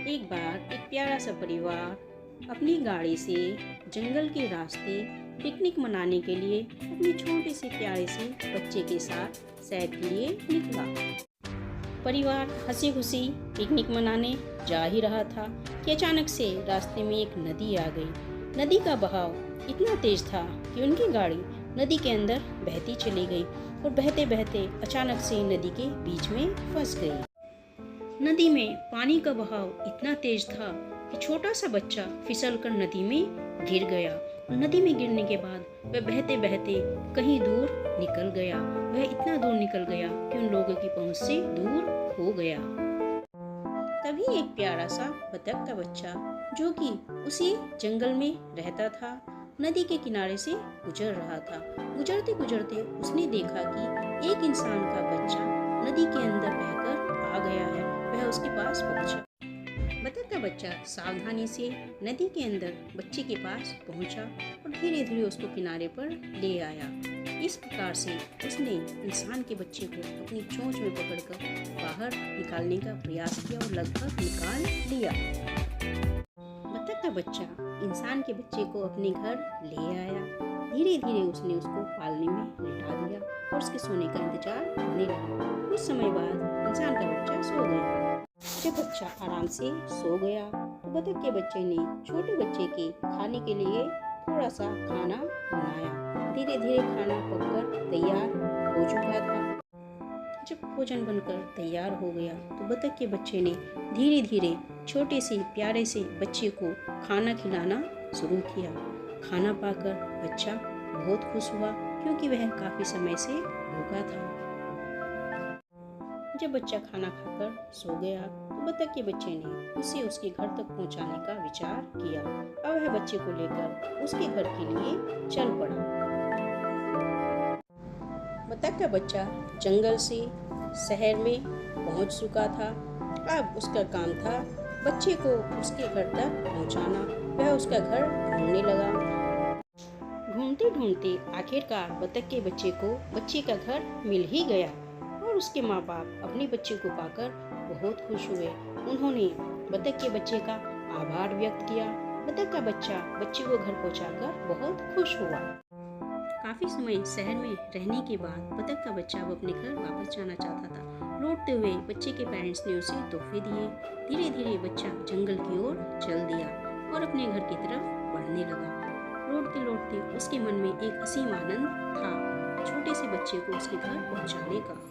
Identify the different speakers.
Speaker 1: एक बार एक प्यारा सा परिवार अपनी गाड़ी से जंगल के रास्ते पिकनिक मनाने के लिए अपने छोटे से प्यारे से बच्चे के साथ सैर के लिए निकला। परिवार हंसी खुशी पिकनिक मनाने जा ही रहा था कि अचानक से रास्ते में एक नदी आ गई। नदी का बहाव इतना तेज था कि उनकी गाड़ी नदी के अंदर बहती चली गई और बहते बहते अचानक से नदी के बीच में फंस गई। नदी में पानी का बहाव इतना तेज था कि छोटा सा बच्चा फिसलकर नदी में गिर गया और नदी में गिरने के बाद वह बहते बहते कहीं दूर निकल गया। वह इतना दूर निकल गया कि उन लोगों की पहुंच से दूर हो गया। तभी एक प्यारा सा बतख का बच्चा जो कि उसी जंगल में रहता था नदी के किनारे से गुजर रहा था। गुजरते गुजरते उसने देखा कि एक इंसान का बच्चा नदी के अंदर बहकर आ गया है। वह उसके पास पहुंचा। बतख का बच्चा सावधानी से नदी के अंदर बच्चे के पास पहुंचा और धीरे धीरे उसको किनारे पर ले आया। इस प्रकार से उसने इंसान के बच्चे को अपनी चोंच में पकड़कर बाहर निकालने का प्रयास किया और लगभग निकाल लिया। बतख का बच्चा इंसान के बच्चे को अपने घर ले आया। धीरे धीरे उसने उसको पालने में लिटा दिया और उसके सोने का इंतजार करने लगा। कुछ समय बाद इंसान का बच्चा सो गया। जब बच्चा आराम से सो गया तो बतख के बच्चे ने छोटे बच्चे के खाने के लिए थोड़ा सा खाना बनाया। धीरे धीरे खाना पककर तैयार हो चुका था। जब भोजन बनकर तैयार हो गया तो बतख के बच्चे ने धीरे धीरे छोटे से प्यारे से बच्चे को खाना खिलाना शुरू किया। खाना पाकर बच्चा बहुत खुश हुआ क्योंकि वह काफी समय से भूखा था। जब बच्चा खाना खाकर सो गया तो बतख के बच्चे ने उसे उसके घर तक पहुंचाने का विचार किया। अब वह बच्चे को लेकर उसके घर के लिए चल पड़ा। बतख का बच्चा जंगल से शहर में पहुंच चुका था। अब उसका काम था बच्चे को उसके घर तक पहुंचाना। वह उसका घर ढूंढने लगा। ढूंढते ढूंढते आखिरकार बतख के बच्चे को बच्चे का घर मिल ही गया और उसके माँ बाप अपने बच्चे को पाकर बहुत खुश हुए। उन्होंने बतख के बच्चे का आभार व्यक्त किया। बतख का बच्चा बच्चे को घर पहुंचाकर बहुत खुश हुआ। काफी समय शहर में रहने के बाद बतख का बच्चा अब अपने घर वापस जाना चाहता था। लौटते हुए बच्चे के पेरेंट्स ने उसे तोहफे दिए। धीरे धीरे बच्चा जंगल की ओर चल दिया और अपने घर की तरफ बढ़ने लगा। लौटते लौटते उसके मन में एक असीम आनंद था छोटे से बच्चे को उसके घर पहुंचाने का।